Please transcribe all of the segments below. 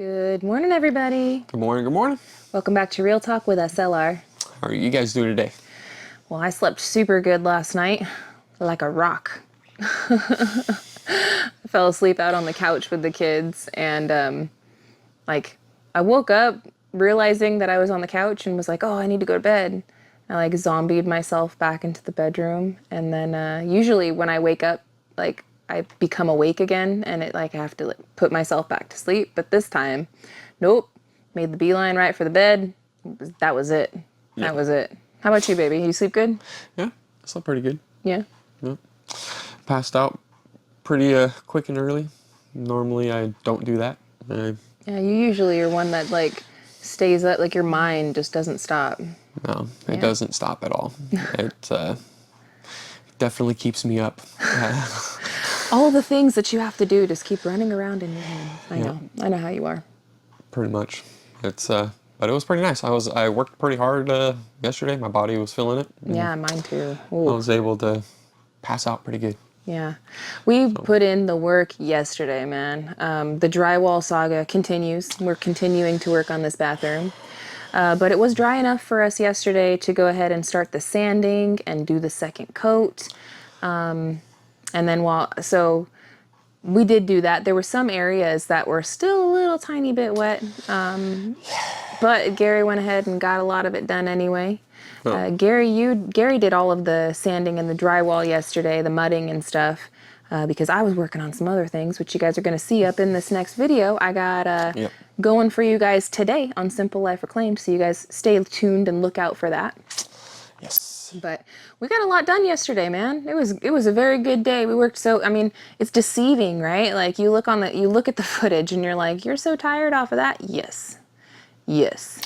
Good morning, everybody. Good morning, good morning. Welcome back to Real Talk with SLR. How are you guys doing today? Well, I slept super good last night, like a rock. I fell asleep out on the couch with the kids, and I woke up realizing that I was on the couch and was like, oh, I need to go to bed. I zombied myself back into the bedroom, and then usually when I wake up, I become awake again, and I have to put myself back to sleep. But this time, nope, made the beeline right for the bed. That was it. Yeah. That was it. How about you, baby? You sleep good? Yeah, I slept pretty good. Yeah. Yep. Passed out pretty quick and early. Normally I don't do that. Yeah, you usually are one that stays up, your mind just doesn't stop. No, it doesn't stop at all. It definitely keeps me up. All the things that you have to do just keep running around in your head. I know how you are. Pretty much. It's but it was pretty nice. I worked pretty hard yesterday. My body was feeling it. Yeah, mine too. Ooh. I was able to pass out pretty good. Yeah. We put in the work yesterday, man. The drywall saga continues. We're continuing to work on this bathroom. But it was dry enough for us yesterday to go ahead and start the sanding and do the second coat. And then so we did do that. There were some areas that were still a little tiny bit wet. But Gary went ahead and got a lot of it done anyway. Oh. Gary did all of the sanding and the drywall yesterday, the mudding and stuff, because I was working on some other things, which you guys are going to see up in this next video. I got going for you guys today on Simple Life Reclaimed, so you guys stay tuned and look out for that. Yes. But we got a lot done yesterday, man. It was a very good day. We worked it's deceiving, right? You look at the footage and you're like, you're so tired off of that. Yes. Yes.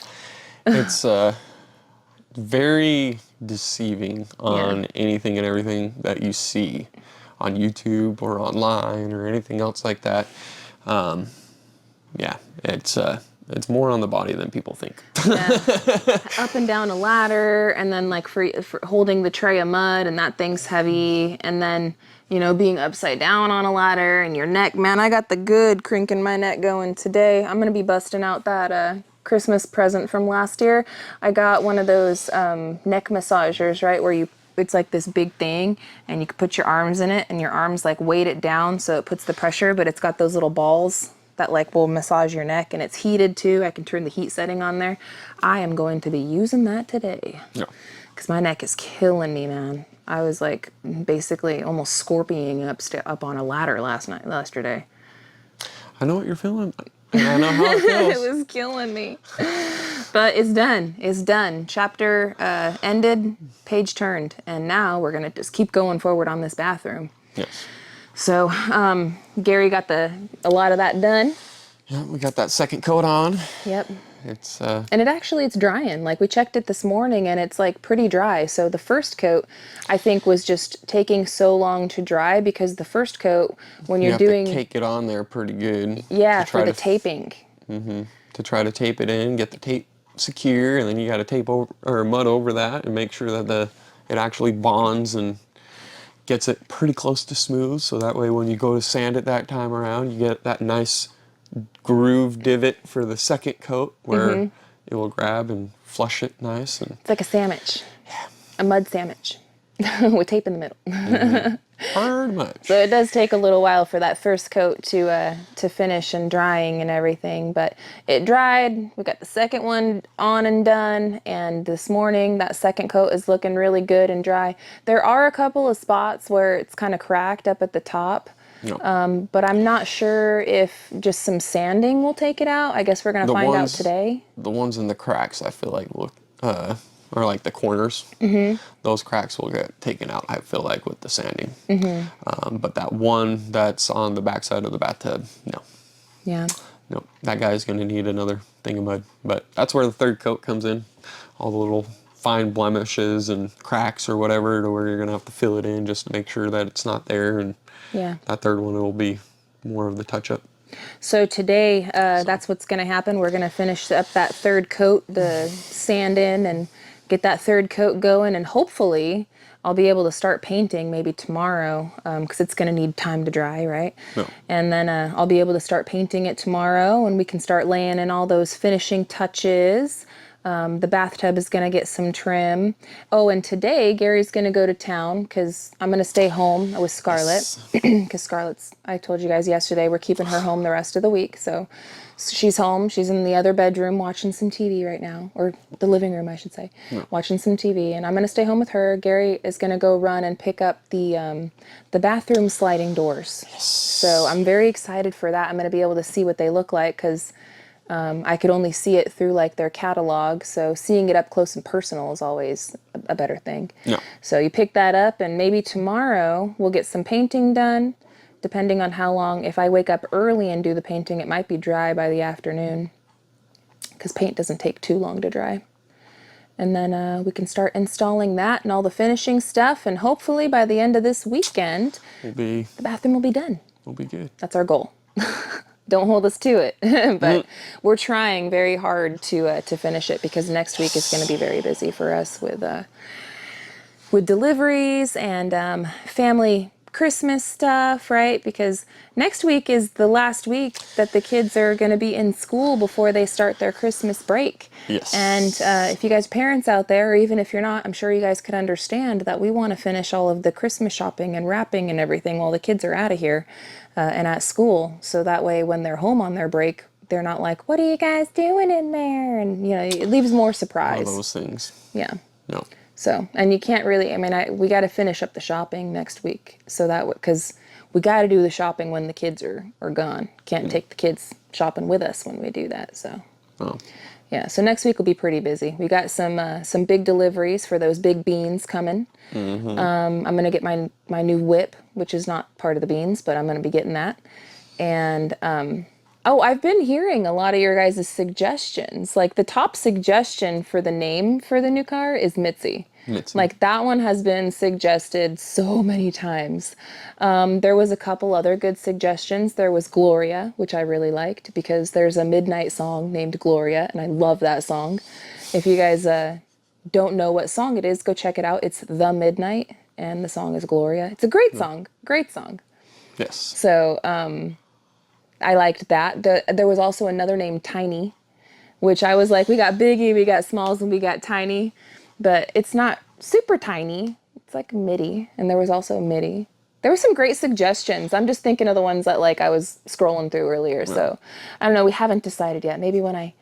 It's very deceiving on anything and everything that you see on YouTube or online or anything else like that. It's more on the body than people think. Yeah. Up and down a ladder, and then for holding the tray of mud, and that thing's heavy, and then being upside down on a ladder, and your neck, man, I got the good crinking my neck going today. I'm gonna be busting out that Christmas present from last year. I got one of those neck massagers, right, where it's like this big thing, and you can put your arms in it, and your arms weight it down so it puts the pressure, but it's got those little balls that will massage your neck, and it's heated too. I can turn the heat setting on there. I am going to be using that today. Yeah. Because my neck is killing me, man. I was basically almost scorpioning up on a ladder yesterday. I know what you're feeling. And I know how it feels. It was killing me. But it's done. It's done. Chapter ended, page turned, and now we're gonna just keep going forward on this bathroom. Yes. So Gary got a lot of that done. Yeah, we got that second coat on. Yep. It's and it's drying. We checked it this morning, and it's pretty dry. So the first coat, I think, was just taking so long to dry, because the first coat, when you're doing, to cake it on there pretty good. Yeah, for the taping. To try to tape it in, get the tape secure, and then you got to tape over or mud over that and make sure that it actually bonds and gets it pretty close to smooth, so that way when you go to sand it that time around, you get that nice groove divot for the second coat where it will grab and flush it nice. And it's like a sandwich. Yeah. A mud sandwich with tape in the middle. Pretty much. So it does take a little while for that first coat to finish and drying and everything, but it dried. We got the second one on and done, and this morning that second coat is looking really good and dry. There are a couple of spots where it's kind of cracked up at the top, but I'm not sure if just some sanding will take it out. I guess we're going to find out today. The ones in the cracks, I feel like, look, or the corners, those cracks will get taken out, I feel like, with the sanding. But that one that's on the backside of the bathtub, no. Yeah. No, that guy's going to need another thing of mud. But that's where the third coat comes in. All the little fine blemishes and cracks or whatever, to where you're going to have to fill it in just to make sure that it's not there. And that third one will be more of the touch-up. So today, that's what's going to happen. We're going to finish up that third coat, the sand in, and get that third coat going, and hopefully I'll be able to start painting maybe tomorrow, because it's going to need time to dry, right? No. And then I'll be able to start painting it tomorrow, and we can start laying in all those finishing touches. The bathtub is going to get some trim. Oh, and today Gary's going to go to town because I'm going to stay home with Scarlett. Because Scarlett's, I told you guys yesterday, we're keeping her home the rest of the week. So she's home. She's in the other bedroom watching some TV right now, or the living room, I should say, watching some TV. And I'm going to stay home with her. Gary is going to go run and pick up the bathroom sliding doors. So I'm very excited for that. I'm going to be able to see what they look like because I could only see it through like their catalog, so seeing it up close and personal is always a better thing. No. So you pick that up, and maybe tomorrow we'll get some painting done, depending on how long. If I wake up early and do the painting, it might be dry by the afternoon, because paint doesn't take too long to dry. And then we can start installing that and all the finishing stuff, and hopefully by the end of this weekend, the bathroom will be done. We'll be good. That's our goal. Don't hold us to it, but we're trying very hard to finish it, because next week is going to be very busy for us with deliveries and family Christmas stuff, right? Because next week is the last week that the kids are going to be in school before they start their Christmas break. Yes. And if you guys parents out there, or even if you're not, I'm sure you guys could understand that we want to finish all of the Christmas shopping and wrapping and everything while the kids are out of here and at school. So that way when they're home on their break, they're not like, what are you guys doing in there? And, you know, it leaves more surprise. All those things. Yeah. No. So, and you can't really, I mean, we got to finish up the shopping next week. So that, because we got to do the shopping when the kids are gone. Can't take the kids shopping with us when we do that. So, yeah. So next week will be pretty busy. We got some big deliveries for those big beans coming. I'm going to get my new whip, which is not part of the beans, but I'm going to be getting that. And, oh, I've been hearing a lot of your guys' suggestions. Like the top suggestion for the name for the new car is Mitzi. Like that one has been suggested so many times. There was a couple other good suggestions. There was Gloria, which I really liked, because there's a midnight song named Gloria, and I love that song. If you guys don't know what song it is, go check it out. It's The Midnight, and the song is Gloria. It's a great song. Great song. Yes. So, I liked that. There was also another named Tiny, which I was like, we got Biggie, we got Smalls, and we got Tiny, but it's not super tiny. It's like Midi, and there was also Midi. There were some great suggestions. I'm just thinking of the ones that like I was scrolling through earlier. So I don't know. We haven't decided yet. Maybe when I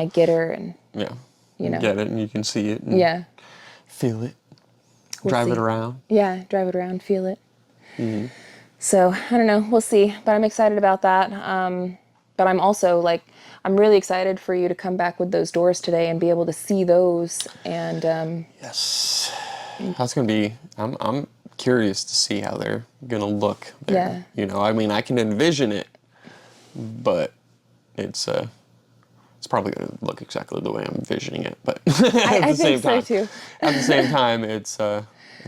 get her and you know, get it and you can see it. And feel it. Drive it around. Yeah, drive it around, feel it. So, I don't know, we'll see, but I'm excited about that. But I'm also like, I'm really excited for you to come back with those doors today and be able to see those. And yes, that's gonna be. I'm curious to see how they're gonna look there. You know, I mean, I can envision it, but it's probably gonna look exactly the way I'm envisioning it. But I think so too. At the same time, it's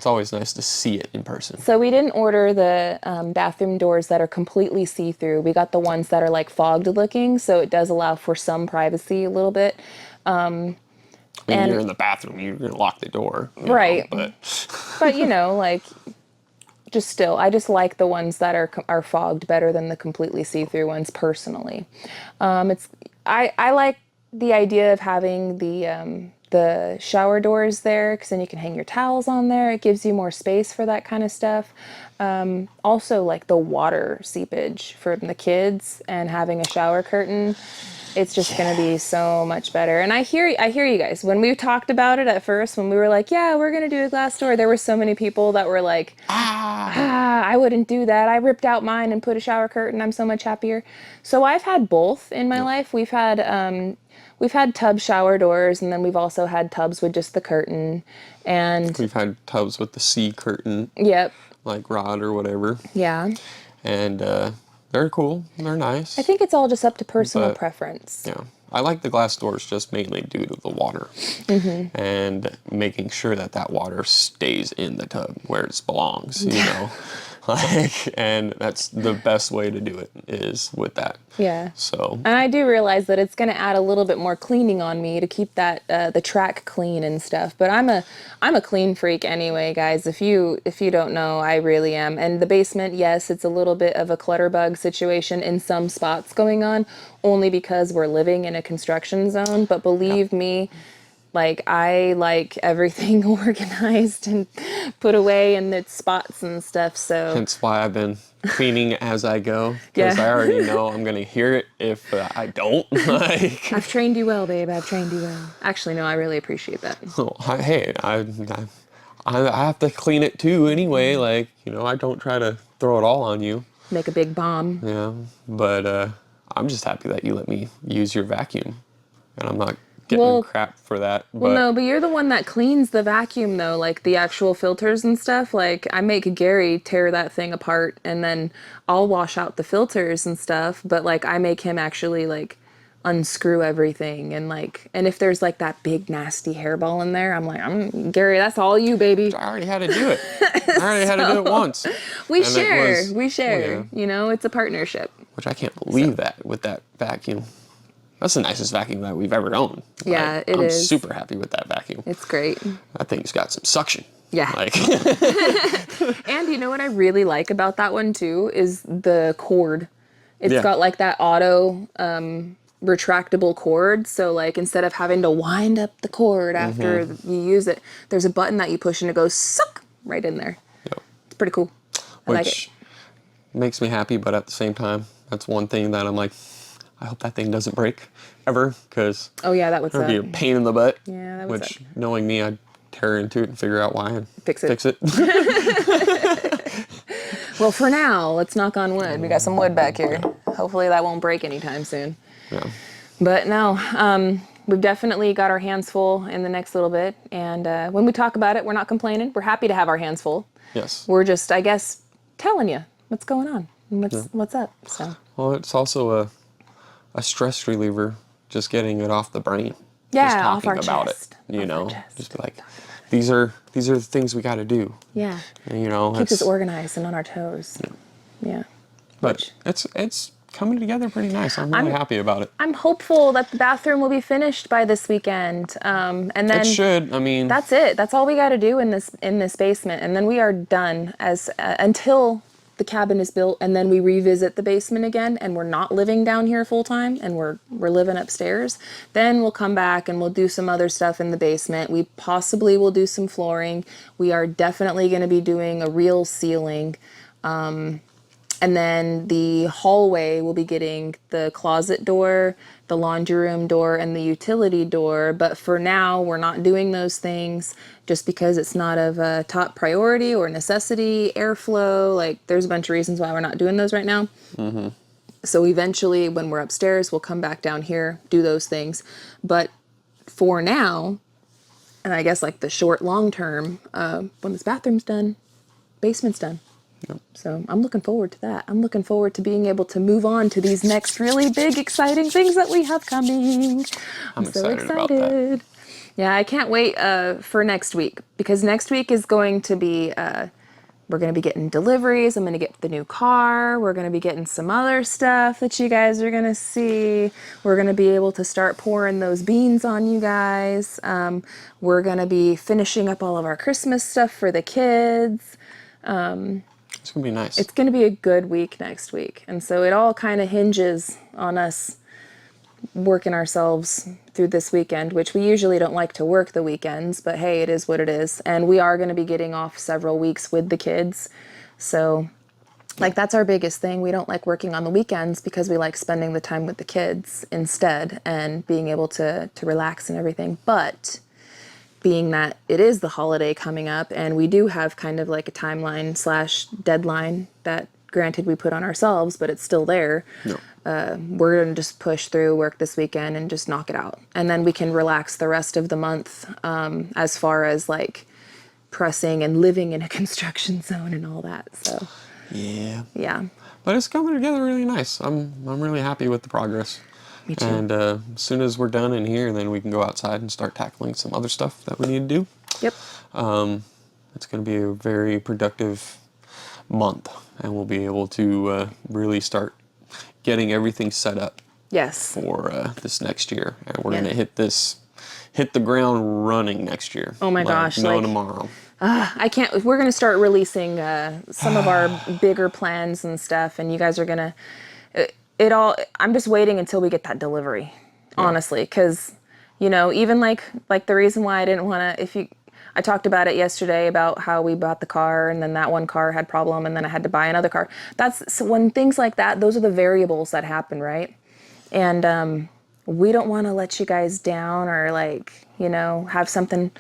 always nice to see it in person. So we didn't order the bathroom doors that are completely see-through. We got the ones that are like fogged looking, so it does allow for some privacy a little bit. When you're in the bathroom, you're gonna lock the door, right? Know, but you know, like, just still, I just like the ones that are fogged better than the completely see-through ones personally. I like the idea of having the shower doors there, because then you can hang your towels on there. It gives you more space for that kind of stuff. Also, like the water seepage for the kids and having a shower curtain, it's just going to be so much better. And I hear you guys. When we talked about it at first, when we were like, yeah, we're going to do a glass door, there were so many people that were like, I wouldn't do that. I ripped out mine and put a shower curtain. I'm so much happier. So I've had both in my life. We've had tub shower doors, and then we've also had tubs with just the curtain. And we've had tubs with the C curtain. Yep. Like rod or whatever. Yeah. And they're cool. They're nice. I think it's all just up to personal preference. Yeah. I like the glass doors just mainly due to the water. And making sure that water stays in the tub where it belongs, you know. Like, and that's the best way to do it is with that. Yeah. So, And I do realize that it's going to add a little bit more cleaning on me to keep that the track clean and stuff. But I'm a clean freak anyway, guys. If you don't know, I really am. And the basement, yes, it's a little bit of a clutter bug situation in some spots going on, only because we're living in a construction zone. But believe me, like, I like everything organized and put away in its spots and stuff. So hence why I've been cleaning as I go, because Yeah. I already know I'm going to hear it if I don't. Like, I've trained you well, babe. I've trained you well. Actually, no, I really appreciate that. hey, I have to clean it too anyway. Like, I don't try to throw it all on you. Make a big bomb. Yeah, but I'm just happy that you let me use your vacuum, and I'm not getting crap for that. Well, no, but you're the one that cleans the vacuum, though, like the actual filters and stuff. Like, I make Gary tear that thing apart, and then I'll wash out the filters and stuff. But, like, I make him actually, like, unscrew everything. And if there's, like, that big, nasty hairball in there, I'm like, Gary, that's all you, baby. I already had to do it. I already had to do it once. We And share. We oh, share. yeah. It's a partnership. Which I can't believe that with that vacuum. That's the nicest vacuum that we've ever owned. Yeah, I'm is. super happy with that vacuum. It's great. That thing's got some suction. Yeah. Like, And you know what I really like about that one too is the cord. It's Yeah. got like that auto retractable cord. So like instead of having to wind up the cord after you use it, there's a button that you push and it goes suck right in there. Yep. It's pretty cool. I like it. Which makes me happy, but at the same time, that's one thing that I'm like, I hope that thing doesn't break ever, because Oh yeah, that would it'd suck. be a pain in the butt. Yeah, that would Which, suck. knowing me, I'd tear into it and figure out why and Fix it. Fix it. Well, for now, let's knock on wood. We got some wood back here. Hopefully that won't break anytime soon. Yeah. But no, we've definitely got our hands full in the next little bit. And when we talk about it, we're not complaining. We're happy to have our hands full. Yes. We're just, I guess, telling you what's going on and what's up. So Well, it's also a stress reliever, just getting it off the brain. Yeah, just off talking our about chest. it. You Off our know, chest. just be like, these are the things we got to do. yeah, And, keeps us it's, organized and on our toes. Yeah. but it's coming together pretty nice. I'm really happy about it. I'm hopeful that the bathroom will be finished by this weekend. And then It should. I mean, that's it. That's all we got to do in this basement, and then we are done as until the cabin is built, and then we revisit the basement again, and we're not living down here full time, and we're living upstairs. Then we'll come back and we'll do some other stuff in the basement. We possibly will do some flooring. We are definitely going to be doing a real ceiling. And then the hallway will be getting the closet door, the laundry room door, and the utility door. But for now, we're not doing those things just because it's not of a top priority or necessity, airflow. Like, there's a bunch of reasons why we're not doing those right now. Mm-hmm. So eventually, when we're upstairs, we'll come back down here, do those things. But for now, and I guess like the short, long term, when this bathroom's done, basement's done. So I'm looking forward to that. I'm looking forward to being able to move on to these next really big, exciting things that we have coming. I'm so excited about that. Yeah, I can't wait for next week, because next week is going to be, we're going to be getting deliveries. I'm going to get the new car. We're going to be getting some other stuff that you guys are going to see. We're going to be able to start pouring those beans on you guys. We're going to be finishing up all of our Christmas stuff for the kids. It's going to be nice. It's going to be a good week next week. And so it all kind of hinges on us working ourselves through this weekend, which we usually don't like to work the weekends, but hey, it is what it is. And we are going to be getting off several weeks with the kids. So like, that's our biggest thing. We don't like working on the weekends because we like spending the time with the kids instead and being able to relax and everything. But being that it is the holiday coming up and we do have kind of like a timeline / deadline that, granted, we put on ourselves, but it's still there. No. We're going to just push through, work this weekend, and just knock it out. And then we can relax the rest of the month, as far as like pressing and living in a construction zone and all that. So yeah. But it's coming together really nice. I'm really happy with the progress. Me too. And as soon as we're done in here, then we can go outside and start tackling some other stuff that we need to do. Yep. It's going to be a very productive month, and we'll be able to really start getting everything set up Yes. for this next year, and we're gonna hit the ground running next year. Oh my gosh, no like, tomorrow. I can't. We're gonna start releasing some of our bigger plans and stuff, and you guys are gonna. It all. I'm just waiting until we get that delivery, honestly, because, you know, even like the reason why I didn't want to. I talked about it yesterday about how we bought the car, and then that one car had problem, and then I had to buy another car. So when things like that, those are the variables that happen, right? And we don't want to let you guys down, or, like, you know, have something,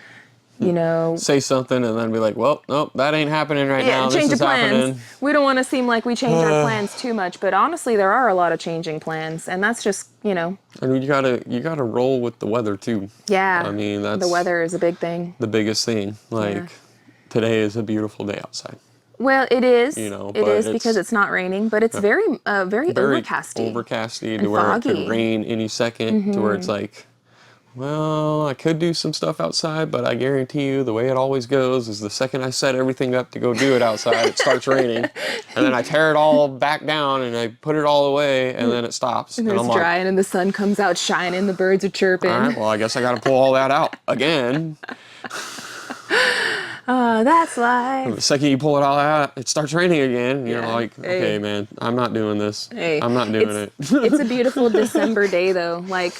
you know, Say something and then be like, well, nope, that ain't happening right now. change This of is plans. happening. We don't want to seem like we change our plans too much, but honestly, there are a lot of changing plans, and that's just, you know. And you gotta roll with the weather too. Yeah. I mean, that's the weather is a big thing. the biggest thing. Like, today is a beautiful day outside. Well, it is. You know, it but is because it's not raining, but it's very overcasty. Overcasty and to where foggy. it could rain any second, to where it's like, well, I could do some stuff outside, but I guarantee you the way it always goes is the second I set everything up to go do it outside, it starts raining. And then I tear it all back down and I put it all away, and then it stops. And And it's I'm like, drying, and the sun comes out shining, the birds are chirping. all right, well, I guess I got to pull all that out again. That's life. The second you pull it all out, it starts raining again. And you're Yeah. like, Hey. okay, man, I'm not doing this. Hey, I'm not doing it. It's a beautiful December day, though. Like,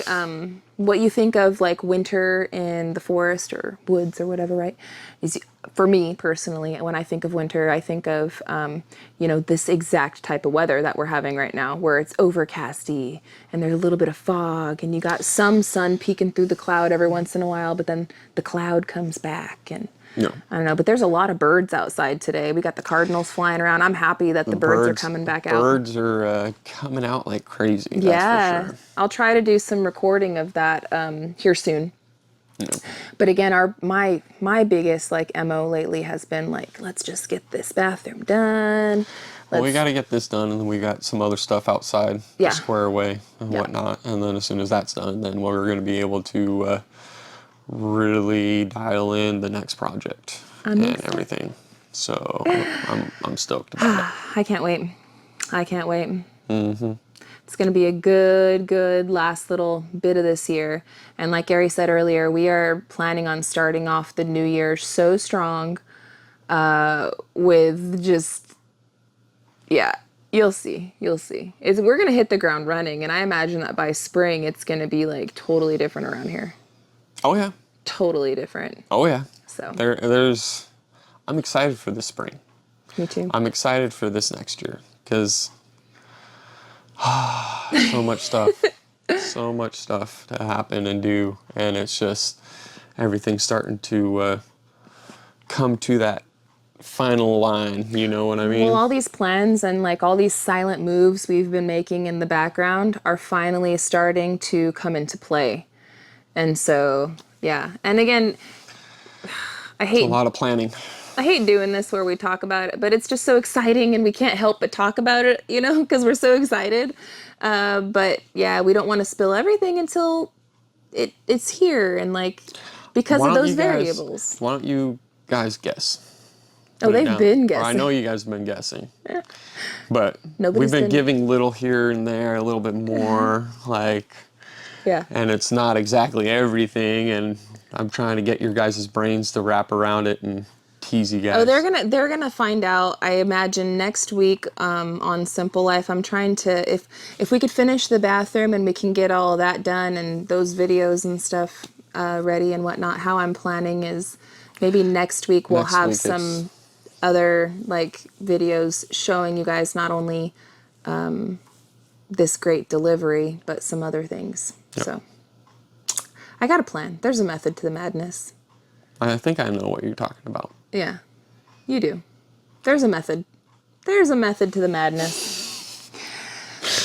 what you think of, like, winter in the forest or woods or whatever, right? Is, for me personally, when I think of winter, I think of, you know, this exact type of weather that we're having right now, where it's overcasty and there's a little bit of fog, and you got some sun peeking through the cloud every once in a while, but then the cloud comes back, and No. I don't know, but there's a lot of birds outside today. We got the cardinals flying around. I'm happy that the birds are coming back out. Birds are coming out like crazy. That's Yeah, for sure. I'll try to do some recording of that here soon. Yeah. But again, my biggest, like, MO lately has been like, let's just get this bathroom done. Well, we got to get this done, and then we got some other stuff outside Yeah. to square away and whatnot. And then as soon as that's done, then we're going to be able to really dial in the next project and everything. So I'm stoked about it. I can't wait. I can't wait. It's going to be a good last little bit of this year. And like Gary said earlier, we are planning on starting off the new year so strong with just, you'll see. We're going to hit the ground running, and I imagine that by spring it's going to be, like, totally different around here. Oh, yeah. Totally different. Oh, yeah. So I'm excited for this spring. me too. I'm excited for this next year because so much stuff to happen and do, and it's just everything's starting to come to that final line, you know what I mean? Well, all these plans and, like, all these silent moves we've been making in the background are finally starting to come into play. And so, yeah. And again, It's a lot of planning. I hate doing this where we talk about it, but it's just so exciting, and we can't help but talk about it, you know, because we're so excited. But yeah, we don't want to spill everything until it's here, and, like, because of those variables. Why don't you guys guess? Oh, they've been guessing. Or I know you guys have been guessing. But Nobody's we've been giving little here and there, a little bit more, like, Yeah. and it's not exactly everything, and I'm trying to get your guys' brains to wrap around it and tease you guys. Oh, they're gonna find out. I imagine next week on Simple Life. I'm trying to, if we could finish the bathroom and we can get all of that done and those videos and stuff ready and whatnot. How I'm planning is maybe next week we'll have some other, like, videos showing you guys not only this great delivery but some other things. Yep. So I got a plan. There's a method to the madness. I think I know what you're talking about. Yeah, you do. There's a method. There's a method to the madness.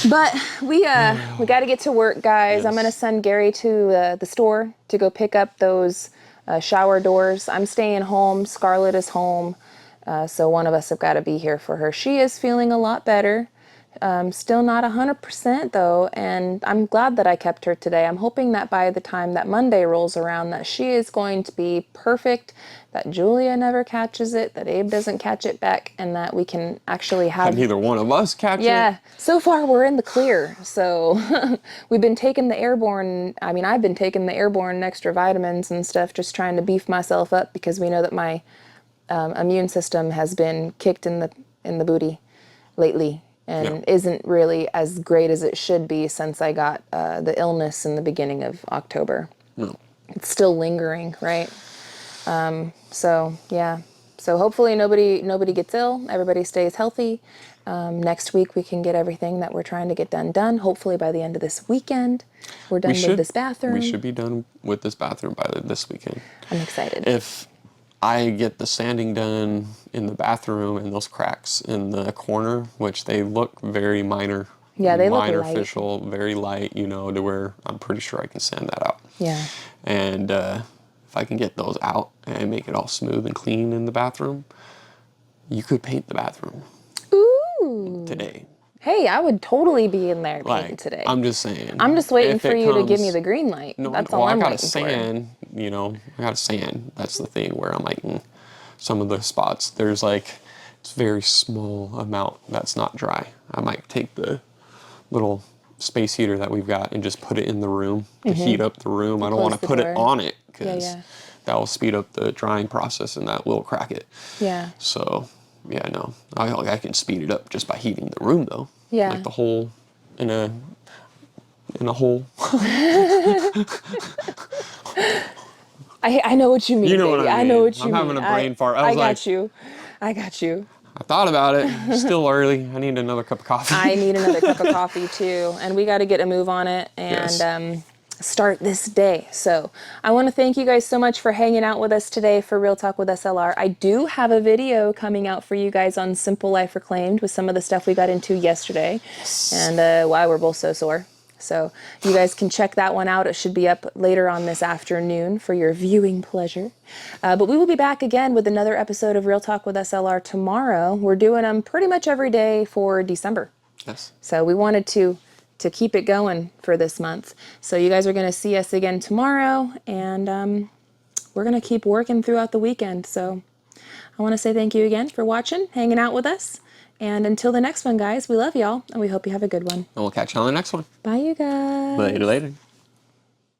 But we got to get to work, guys. Yes. I'm going to send Gary to the store to go pick up those shower doors. I'm staying home. Scarlett is home. So one of us have got to be here for her. She is feeling a lot better. Still not 100% though, and I'm glad that I kept her today. I'm hoping that by the time that Monday rolls around that she is going to be perfect, that Julia never catches it, that Abe doesn't catch it back, and that we can actually That have... neither one of us catch it. Yeah, so far we're in the clear. So we've been taking the airborne, I mean, I've been taking the airborne extra vitamins and stuff, just trying to beef myself up because we know that my immune system has been kicked in the booty lately. And isn't really as great as it should be since I got the illness in the beginning of October. No. It's still lingering, right? So yeah. So hopefully nobody gets ill. Everybody stays healthy. Next week we can get everything that we're trying to get done. Hopefully by the end of this weekend, we're done with this bathroom. We should be done with this bathroom by this weekend. I'm excited. If I get the sanding done in the bathroom and those cracks in the corner, which they look very minor. Yeah, they look light. Minor, very light, you know, to where I'm pretty sure I can sand that out. Yeah. And if I can get those out and make it all smooth and clean in the bathroom, you could paint the bathroom. Ooh. Today. Hey, I would totally be in there painting today. I'm just saying. I'm just waiting for you to give me the green light. No, that's all I'm waiting for. I gotta sand, you know, I gotta sand. That's the thing where I'm like, some of the spots, there's like, it's very small amount that's not dry. I might take the little space heater that we've got and just put it in the room to heat up the room. I don't want to put it on it because that will speed up the drying process and that will crack it. Yeah. So, yeah, no, I can speed it up just by heating the room though. Yeah. Like the hole in a hole. I know what you mean, you know baby. What I mean. I know what you mean. I'm having a brain fart. I got you. I thought about it. It's still early. I need another cup of coffee. I need another cup of coffee too. And we got to get a move on it and start this day. So I want to thank you guys so much for hanging out with us today for Real Talk with SLR. I do have a video coming out for you guys on Simple Life Reclaimed with some of the stuff we got into yesterday and why we're both so sore. So you guys can check that one out. It should be up later on this afternoon for your viewing pleasure. But we will be back again with another episode of Real Talk with SLR tomorrow. We're doing them pretty much every day for December. Yes. So we wanted to keep it going for this month. So you guys are going to see us again tomorrow, and we're going to keep working throughout the weekend. So I want to say thank you again for watching, hanging out with us. And until the next one, guys, we love y'all, and we hope you have a good one. And we'll catch you on the next one. Bye, you guys. Later.